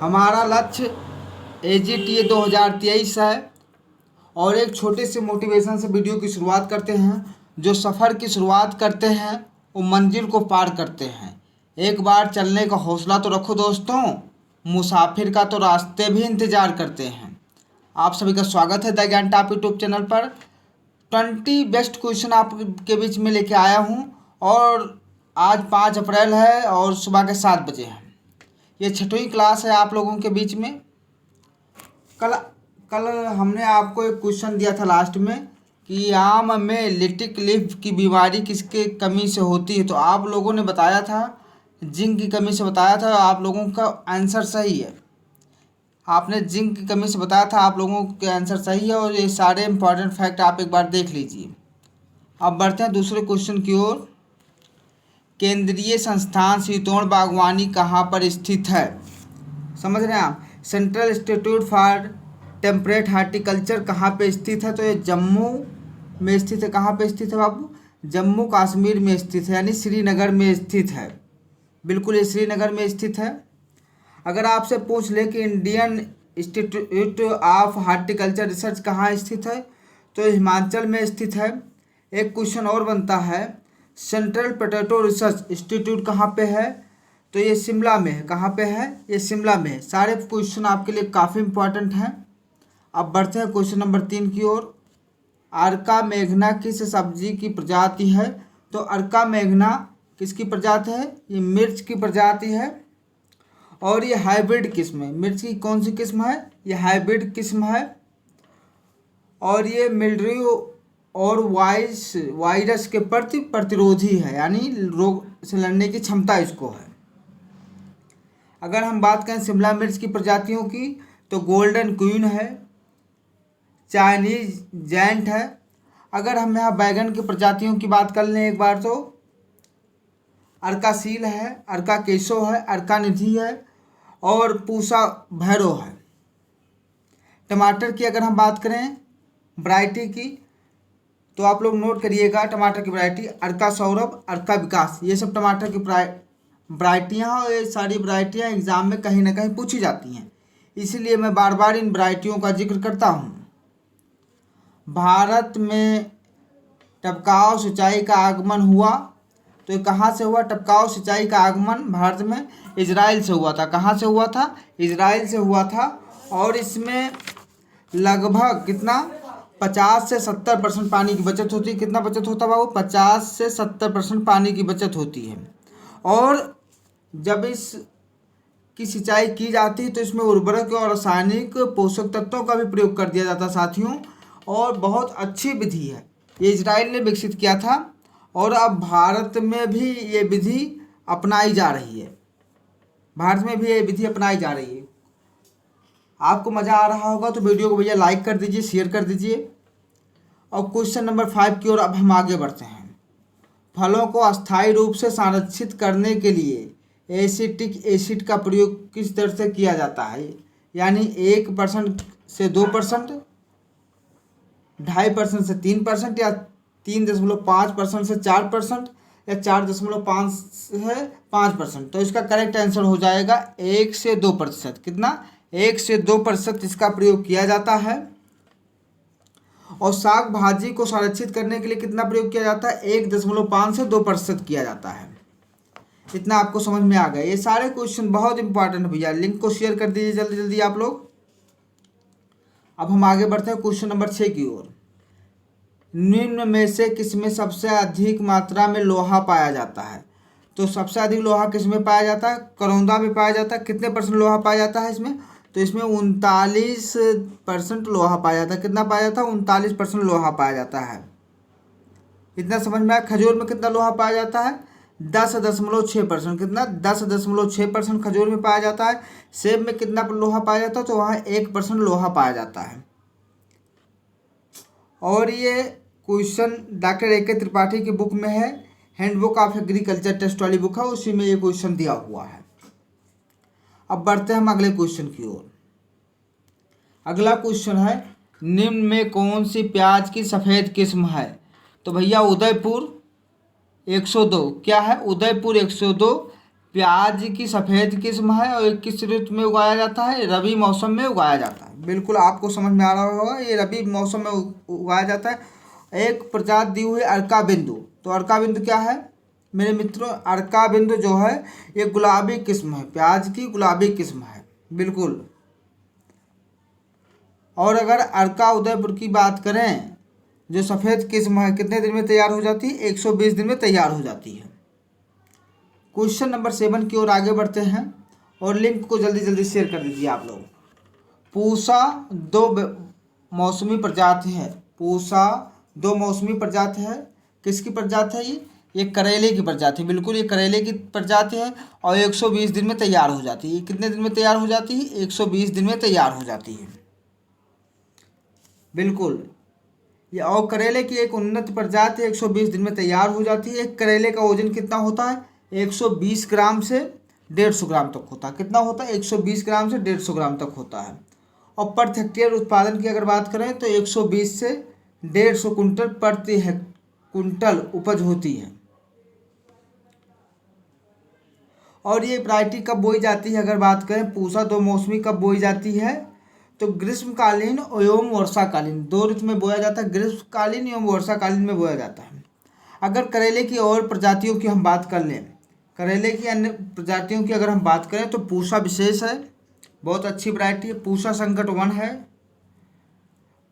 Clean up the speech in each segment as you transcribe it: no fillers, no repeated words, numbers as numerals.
हमारा लक्ष्य AGTA 2023 है और एक छोटे से मोटिवेशन से वीडियो की शुरुआत करते हैं। जो सफ़र की शुरुआत करते हैं वो मंजिल को पार करते हैं। एक बार चलने का हौसला तो रखो दोस्तों, मुसाफिर का तो रास्ते भी इंतज़ार करते हैं। आप सभी का स्वागत है द ज्ञान टॉप यूट्यूब चैनल पर। 20 बेस्ट क्वेश्चन आपके बीच में लेके आया हूँ और आज 5 अप्रैल है और सुबह के 7 बजे हैं। ये 6वीं क्लास है आप लोगों के बीच में। कल हमने आपको एक क्वेश्चन दिया था लास्ट में कि आम में लिटिक लीफ की बीमारी किसके कमी से होती है, तो आप लोगों ने बताया था जिंक की कमी से बताया था। आप लोगों का आंसर सही है, आपने जिंक की कमी से बताया था, आप लोगों के आंसर सही है और ये सारे इंपॉर्टेंट फैक्ट आप एक बार देख लीजिए। अब बढ़ते हैं दूसरे क्वेश्चन की ओर। केंद्रीय संस्थान सीतोड़ बागवानी कहाँ पर स्थित है? समझ रहे हैं आप? Central institute for temperate horticulture कहाँ पे स्थित है? तो ये जम्मू में स्थित है। कहाँ पे स्थित है बाबू? जम्मू कश्मीर में स्थित है, यानी श्रीनगर में स्थित है। बिल्कुल ये श्रीनगर में स्थित है। अगर आपसे पूछ ले कि Indian institute of horticulture research कहाँ स्थित है, तो हिमाचल में स्थित है। एक क्वेश्चन और बनता है, सेंट्रल पोटैटो रिसर्च इंस्टीट्यूट कहाँ पे है? तो ये शिमला में है। कहाँ पे है? ये शिमला में है। सारे क्वेश्चन आपके लिए काफ़ी इंपॉर्टेंट हैं। अब बढ़ते हैं क्वेश्चन नंबर 3 की ओर। अर्का मेघना किस सब्जी की प्रजाति है? तो अर्का मेघना किसकी प्रजाति है? ये मिर्च की प्रजाति है और ये हाइब्रिड किस्म है। मिर्च की कौन सी किस्म है? ये हाइब्रिड किस्म है और ये मिल्ड्यू और वायरस के प्रति प्रतिरोधी है, यानी रोग से लड़ने की क्षमता इसको है। अगर हम बात करें शिमला मिर्च की प्रजातियों की, तो गोल्डन क्वीन है, चाइनीज जैंट है। अगर हम यहाँ बैगन की प्रजातियों की बात कर लें एक बार, तो अर्कासील है, अर्का केशो है, अर्का निधि है और पूसा भैरो है। टमाटर की अगर हम बात करें वैरायटी की, तो आप लोग नोट करिएगा टमाटर की वैरायटी अर्का सौरभ, अर्का विकास, ये सब टमाटर की वैरायटियाँ और ये सारी वैरायटियाँ एग्ज़ाम में कहीं ना कहीं पूछी जाती हैं, इसीलिए मैं बार बार इन वैरायटियों का जिक्र करता हूँ। भारत में टपकाव सिंचाई का आगमन हुआ, तो ये कहाँ से हुआ? टपकाव सिंचाई का आगमन भारत में इजराइल से हुआ था। कहाँ से हुआ था? इजराइल से हुआ था और इसमें लगभग कितना 50 से 70% पानी की बचत होती है। कितना बचत होता है बाबू? 50 से 70% पानी की बचत होती है। और जब इस की सिंचाई की जाती है तो इसमें उर्वरक और रासायनिक पोषक तत्वों का भी प्रयोग कर दिया जाता है साथियों, और बहुत अच्छी विधि है। ये इजराइल ने विकसित किया था और अब भारत में भी ये विधि अपनाई जा रही है। भारत में भी ये विधि अपनाई जा रही है। आपको मज़ा आ रहा होगा तो वीडियो को भैया लाइक कर दीजिए, शेयर कर दीजिए। और क्वेश्चन नंबर 5 की ओर अब हम आगे बढ़ते हैं। फलों को अस्थायी रूप से संरक्षित करने के लिए एसिटिक एसिड का प्रयोग किस दर से किया जाता है? यानी 1% से 2%, 2.5% से 3%, या 3.5% से 4%, या 4.5 से 5%। तो इसका करेक्ट आंसर हो जाएगा 1 से 2%। कितना? 1 से 2% इसका प्रयोग किया जाता है। और साग भाजी को संरक्षित करने के लिए कितना प्रयोग किया जाता है? 1.5 से 2% किया जाता है। इतना आपको समझ में आ गया। ये सारे क्वेश्चन बहुत इंपॉर्टेंट है भैया, लिंक को शेयर कर दीजिए जल्दी जल्दी आप लोग। अब हम आगे बढ़ते हैं क्वेश्चन नंबर 6 की ओर। निम्न में से किसमें सबसे अधिक मात्रा में लोहा पाया जाता है? तो सबसे अधिक लोहा किसमें पाया जाता है? करौंदा में पाया जाता है। कितने % लोहा पाया जाता है इसमें? तो इसमें 39% लोहा पाया जाता है। कितना पाया जाता है? 39% लोहा पाया जाता है। इतना समझ में आया। खजूर में कितना लोहा पाया जाता है? 10.6%। कितना? 10.6% खजूर में पाया जाता है। सेब में कितना लोहा पाया जाता है? तो वहाँ 1% लोहा पाया जाता है। और ये क्वेश्चन डॉक्टर AK त्रिपाठी की बुक में है, हैंडबुक ऑफ एग्रीकल्चर टेस्ट वाली बुक है, उसी में ये क्वेश्चन दिया हुआ है। अब बढ़ते हैं हम अगले क्वेश्चन की ओर। अगला क्वेश्चन है, निम्न में कौन सी प्याज की सफ़ेद किस्म है? तो भैया उदयपुर 102। क्या है? उदयपुर 102 प्याज की सफ़ेद किस्म है और ये किस ऋतु में उगाया जाता है? रबी मौसम में उगाया जाता है। बिल्कुल आपको समझ में आ रहा होगा, ये रबी मौसम में उगाया जाता है। एक प्रजाति दी हुई अर्का बिंदु। तो अर्का बिंदु क्या है मेरे मित्रों? अर्का बिंदु जो है ये गुलाबी किस्म है, प्याज की गुलाबी किस्म है। बिल्कुल। और अगर अर्का उदयपुर की बात करें, जो सफ़ेद किस्म है, कितने दिन में तैयार हो जाती है? 120 दिन में तैयार हो जाती है। क्वेश्चन नंबर 7 की ओर आगे बढ़ते हैं और लिंक को जल्दी जल्दी शेयर कर दीजिए आप लोग। पूसा दो मौसमी प्रजाति है। पूसा दो मौसमी प्रजाति है। किसकी प्रजाति है ये करेले की प्रजाति। बिल्कुल, ये करेले की प्रजाति है और 120 दिन में तैयार हो जाती है। ये कितने दिन में तैयार हो जाती है? 120 दिन में तैयार हो जाती है। बिल्कुल, ये और करेले की एक उन्नत प्रजाति 120 दिन में तैयार हो जाती है। एक करेले का वजन कितना होता है? 120 ग्राम से 150 ग्राम तक होता है। कितना होता है? 120 ग्राम से 150 ग्राम तक होता है। और प्रति हेक्टेयर उत्पादन की अगर बात करें तो 120 से 150 कुंटल प्रति कुंटल उपज होती है। और ये वैरायटी कब बोई जाती है? अगर बात करें पूसा दो मौसमी कब बोई जाती है, तो ग्रीष्मकालीन एवं वर्षाकालीन, दो ऋतु में बोया जाता है। ग्रीष्मकालीन एवं वर्षाकालीन में बोया जाता है। अगर करेले की और प्रजातियों की हम बात कर लें, करेले की अन्य प्रजातियों की अगर हम बात करें तो पूसा विशेष है, बहुत अच्छी वैरायटी है। पूसा संकट 1 है,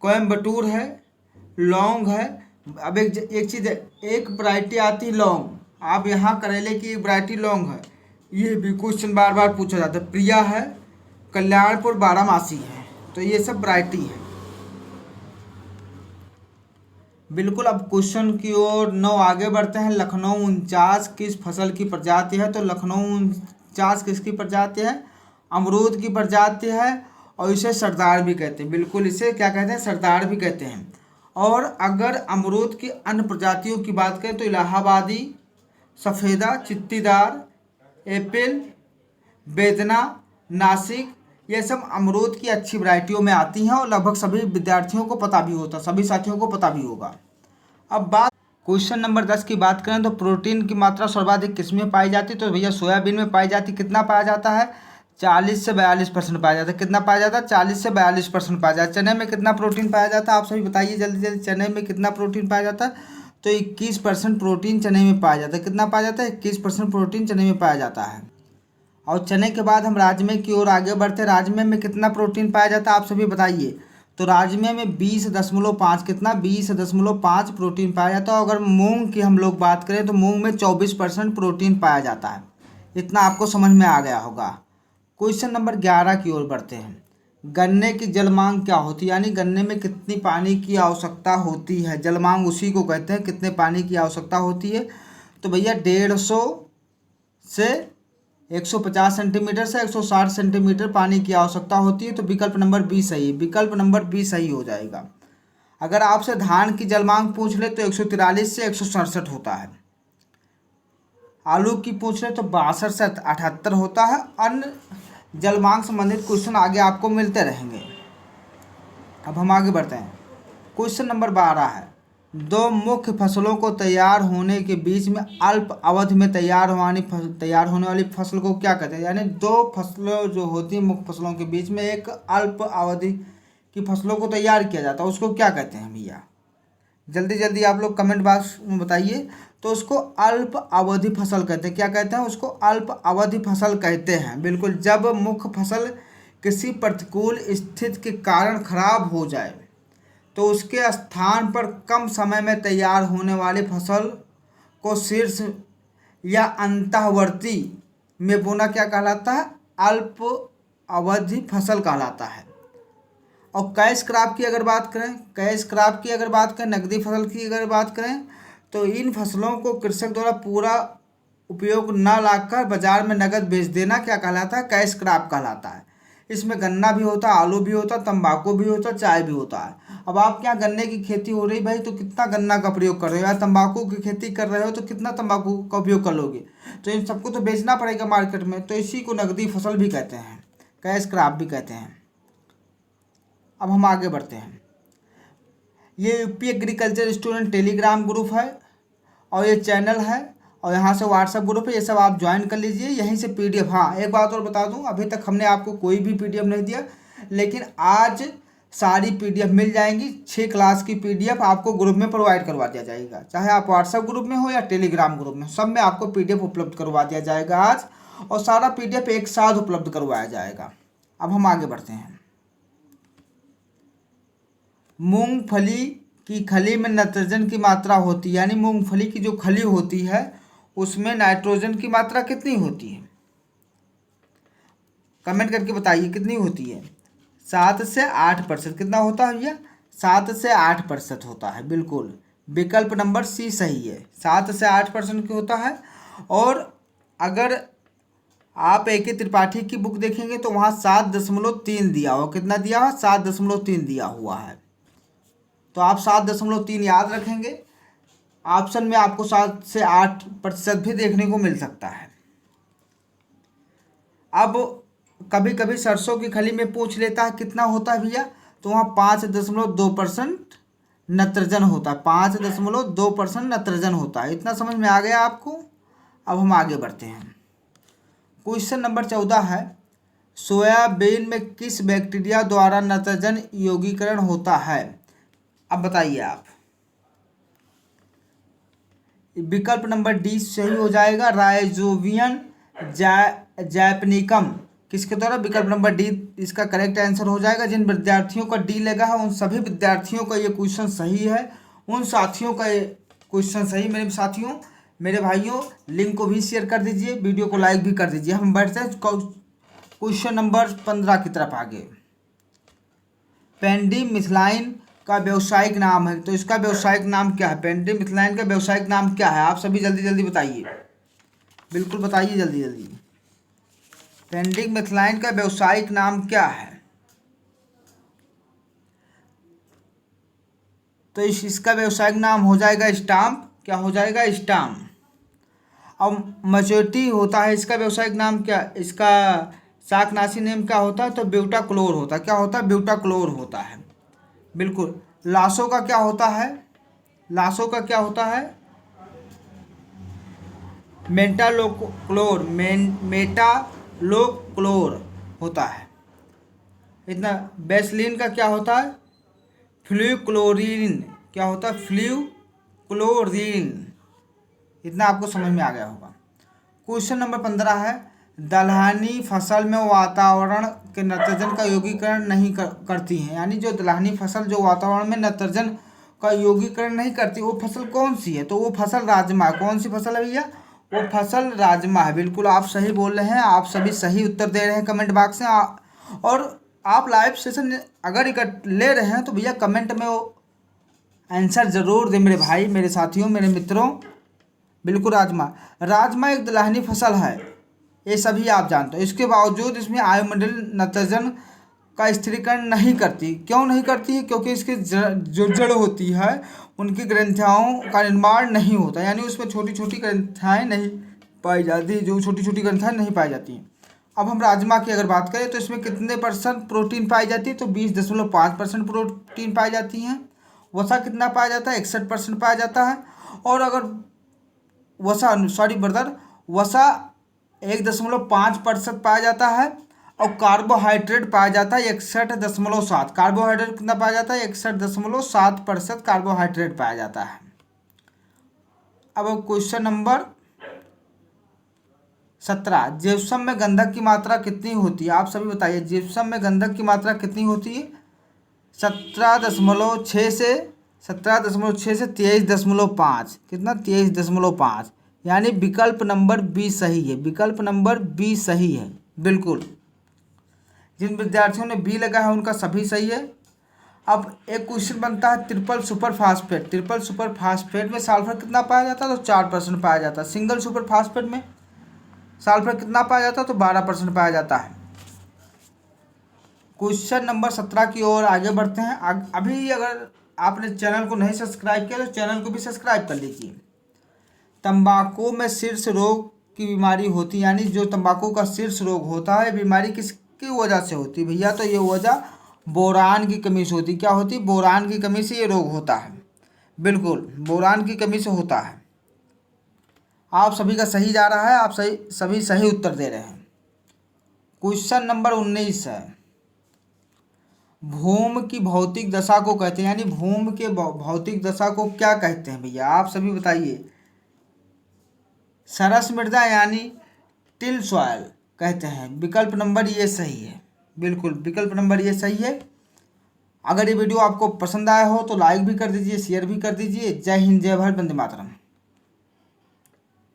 कोयम्बटूर है, लौंग है। अब एक चीज़ है, एक वैरायटी आती है लौंग। आप यहाँ करेले की एक वैरायटी लौंग है, ये भी क्वेश्चन बार बार पूछा जाता है। प्रिया है, कल्याणपुर बारामासी है। तो ये सब वैरायटी है। बिल्कुल, अब क्वेश्चन की ओर 9 आगे बढ़ते हैं। लखनऊ 49 किस फसल की प्रजाति है? तो लखनऊ 49 किसकी प्रजाति है? अमरूद की प्रजाति है और इसे सरदार भी कहते हैं। बिल्कुल, इसे क्या कहते हैं? सरदार भी कहते हैं। और अगर अमरूद की अन्य प्रजातियों की बात करें तो इलाहाबादी, सफ़ेदा, चित्तीदार, एप्पल, बेदना, नासिक, ये सब अमरूद की अच्छी वैरायटियों में आती हैं और लगभग सभी विद्यार्थियों को पता भी होता, सभी साथियों को पता भी होगा। अब बात क्वेश्चन नंबर 10 की बात करें तो प्रोटीन की मात्रा सर्वाधिक किसमें पाई जाती है? तो भैया सोयाबीन में पाई जाती। कितना पाया जाता है? 40 से 42% पाया जाता है। कितना पाया जाता है? 40 से 42% पाया जाता है। चने में कितना प्रोटीन पाया जाता है? आप सभी बताइए जल्दी जल्दी। चने में कितना प्रोटीन पाया जाता है? तो 21% प्रोटीन चने में पाया जाता है। कितना पाया जाता है? 21% प्रोटीन चने में पाया जाता है। और चने के बाद हम राजमे की ओर आगे बढ़ते हैं। राजमे में कितना प्रोटीन पाया जाता है? आप सभी बताइए। तो राजमे में 20.5 कितना 20.5 प्रोटीन पाया जाता है। अगर मूंग की हम लोग बात करें तो मूंग में 24% प्रोटीन पाया जाता है। इतना आपको समझ में आ गया होगा। क्वेश्चन नंबर 11 की ओर बढ़ते हैं। गन्ने की जल मांग क्या होती है? यानी गन्ने में कितनी पानी की आवश्यकता होती है? जल मांग उसी को कहते हैं, कितने पानी की आवश्यकता होती है। तो भैया 150 से 150 सेंटीमीटर से 160 सेंटीमीटर पानी की आवश्यकता होती है। तो विकल्प नंबर बी सही है। विकल्प नंबर बी सही हो जाएगा। अगर आपसे धान की जलमांग पूछ ले तो 143 से 167 होता है। आलू की पूछ ले तो 62 से 78 होता है। अन्य जलमांग संबंधित क्वेश्चन आगे आपको मिलते रहेंगे। अब हम आगे बढ़ते हैं। क्वेश्चन नंबर 12 है, दो मुख्य फसलों को तैयार होने के बीच में अल्प अवधि में तैयार होने वाली फसल को क्या कहते हैं? यानी दो फसलों जो होती हैं मुख्य फसलों के बीच में एक अल्प अवधि की फसलों को तैयार किया जाता है, उसको क्या कहते हैं भैया? जल्दी जल्दी आप लोग कमेंट बॉक्स में बताइए। तो उसको अल्प अवधि फसल कहते हैं। क्या कहते हैं? उसको अल्प अवधि फसल कहते हैं। बिल्कुल, जब मुख्य फसल किसी प्रतिकूल स्थिति के कारण खराब हो जाए तो उसके स्थान पर कम समय में तैयार होने वाली फसल को शीर्ष या अंतःवर्ती में बोना क्या कहलाता है? अल्प अवधि फसल कहलाता है। और कैश क्रॉप की अगर बात करें, नकदी फसल की अगर बात करें, तो इन फसलों को कृषक द्वारा पूरा उपयोग न लाकर बाजार में नकद बेच देना क्या कहलाता है? कैश क्रॉप कहलाता है। इसमें गन्ना भी होता है, आलू भी होता है, तंबाकू भी होता है, चाय भी होता है। अब आप क्या गन्ने की खेती हो रही भाई तो कितना गन्ना का प्रयोग कर रहे हो, या तंबाकू की खेती कर रहे हो तो कितना तंबाकू का उपयोग कर लोगे। तो इन सबको तो बेचना पड़ेगा मार्केट में। तो इसी को नकदी फसल भी कहते हैं, कैश क्रॉप भी कहते हैं। अब हम आगे बढ़ते हैं। ये UP agriculture student Telegram group है और ये चैनल है और यहाँ से व्हाट्सएप ग्रुप है, ये सब आप ज्वाइन कर लीजिए। यहीं से पीडीएफ, हाँ एक बात और बता दूँ, अभी तक हमने आपको कोई भी पीडीएफ नहीं दिया, लेकिन आज सारी पीडीएफ मिल जाएंगी। 6 क्लास की पीडीएफ आपको ग्रुप में प्रोवाइड करवा दिया जाएगा, चाहे आप व्हाट्सएप ग्रुप में हो या टेलीग्राम ग्रुप में, सब में आपको पीडीएफ उपलब्ध करवा दिया जाएगा आज, और सारा पीडीएफ एक साथ उपलब्ध करवाया जाएगा। अब हम आगे बढ़ते हैं। मूंगफली की खली में नाइट्रोजन की मात्रा होती है, यानी मूंगफली की जो खली होती है उसमें नाइट्रोजन की मात्रा कितनी होती है? कमेंट करके बताइए कितनी होती है। 7 से 8%। कितना होता है भैया? 7 से 8% होता है, बिल्कुल। विकल्प नंबर सी सही है, 7 से 8% की होता है। और अगर आप AK त्रिपाठी की बुक देखेंगे तो वहाँ 7.3 दिया हुआ, कितना दिया हुआ? 7.3 दिया हुआ है। तो आप 7.3 याद रखेंगे। ऑप्शन में आपको 7 से 8% भी देखने को मिल सकता है। अब कभी कभी सरसों की खली में पूछ लेता है कितना होता है भैया, तो वहाँ 5.2% नाइट्रोजन होता है, 5.2% नाइट्रोजन होता है। इतना समझ में आ गया आपको? अब हम आगे बढ़ते हैं। क्वेश्चन नंबर 14 है, सोयाबीन में किस बैक्टीरिया द्वारा नाइट्रोजन यौगीकरण होता है? अब बताइए आप। विकल्प नंबर डी सही हो जाएगा, राइजोबियम जैपनिकम। किसके द्वारा? विकल्प नंबर डी इसका करेक्ट आंसर हो जाएगा। जिन विद्यार्थियों का डी लगा है उन सभी विद्यार्थियों का ये क्वेश्चन सही है, उन साथियों का ये क्वेश्चन सही। मेरे साथियों, मेरे भाइयों, लिंक को भी शेयर कर दीजिए, वीडियो को लाइक भी कर दीजिए। हम बढ़ते हैं क्वेश्चन नंबर 15 की तरफ आगे। पेंडिमिथाइलिन का व्यावसायिक नाम है, तो इसका व्यावसायिक नाम क्या है? पेंडिमिथाइलिन का व्यावसायिक नाम क्या है? आप सभी जल्दी जल्दी बताइए, बिल्कुल बताइए जल्दी जल्दी। पेंडिमिथाइलिन का व्यावसायिक नाम क्या है? तो इसका व्यावसायिक नाम हो जाएगा स्टाम्प। क्या हो जाएगा? स्टाम्प। अब मैच्योरिटी होता है, इसका व्यावसायिक नाम क्या? इसका शाकनाशी नेम क्या होता है? तो ब्यूटाक्लोर होता है। क्या होता है? ब्यूटाक्लोर होता है, बिल्कुल। लाशों का क्या होता है? लाशों का क्या होता है? मेटालोक्लोर होता है। इतना। बेसलिन का क्या होता है? फ्लूक्लोरीन। क्या होता है? फ्लूक्लोरीन। इतना आपको समझ में आ गया होगा। क्वेश्चन नंबर 15 है, दलहनी फसल में वातावरण के नाइट्रोजन का यौगीकरण नहीं करती है, यानी जो दलहनी फसल जो वातावरण में नाइट्रोजन का यौगीकरण नहीं करती, वो फसल कौन सी है? तो वो फसल राजमा। कौन सी फसल है भैया? वो फसल राजमा है, बिल्कुल आप सही बोल रहे हैं। आप सभी सही उत्तर दे रहे हैं कमेंट बॉक्स में। और आप लाइव सेशन अगर ले रहे हैं तो भैया कमेंट में वो आंसर ज़रूर दें मेरे भाई, मेरे साथियों, मेरे मित्रों। बिल्कुल राजमा एक दलहनी फसल है, ये सभी आप जानते हो। इसके बावजूद इसमें वायुमंडल नाइट्रोजन का स्थिरीकरण नहीं करती। क्यों नहीं करती है? क्योंकि इसकी जो जड़ होती है उनकी ग्रंथियाओं का निर्माण नहीं होता, यानी उसमें छोटी छोटी ग्रंथियाएँ नहीं पाई जाती, जो छोटी छोटी ग्रंथियाँ नहीं पाई जाती हैं। अब हम राजमा की अगर बात करें तो इसमें कितने % प्रोटीन पाई जाती है? तो 20.5% प्रोटीन पाई जाती हैं। वसा कितना पाया जाता है? 61% पाया जाता है। और अगर वसा 1.5% पाया जाता है। और कार्बोहाइड्रेट पाया जाता है 61.7। कार्बोहाइड्रेट कितना पाया जाता है? 61.7% कार्बोहाइड्रेट पाया जाता है। अब क्वेश्चन नंबर 17, जिप्सम में गंधक की मात्रा कितनी होती है? आप सभी बताइए, जिप्सम में गंधक की मात्रा कितनी होती है? 17.6 से 23.5। कितना? 23.5, यानी विकल्प नंबर बी सही है। विकल्प नंबर बी सही है, बिल्कुल। जिन विद्यार्थियों ने बी लगा है उनका सभी सही है। अब एक क्वेश्चन बनता है triple super phosphate. Triple super phosphate में सल्फर कितना पाया जाता है? तो 4% पाया जाता है। सिंगल सुपर फास्फेट में सल्फर कितना पाया जाता है? तो 12% पाया जाता है। क्वेश्चन नंबर 17 की ओर आगे बढ़ते हैं। अभी अगर आपने चैनल को नहीं सब्सक्राइब किया तो चैनल को भी सब्सक्राइब कर लीजिए। तंबाकू में शीर्ष रोग की बीमारी होती है, यानी जो तंबाकू का शीर्ष रोग होता है, बीमारी किसकी वजह से होती है भैया? तो ये वजह बोरान की कमी से होती। क्या होती? बोरान की कमी से ये रोग होता है, बिल्कुल बोरान की कमी से होता है। आप सभी का सही जा रहा है, आप सभी सही उत्तर दे रहे हैं। क्वेश्चन नंबर 19 है, भूम की भौतिक दशा को कहते हैं, यानी भूम के भौतिक दशा को क्या कहते हैं भैया, आप सभी बताइए। सरस मृदा यानी टिल सॉयल कहते हैं। विकल्प नंबर ये सही है, बिल्कुल विकल्प नंबर ये सही है। अगर ये वीडियो आपको पसंद आया हो तो लाइक भी कर दीजिए, शेयर भी कर दीजिए। जय हिंद, जय भारत, वंदे मातरम।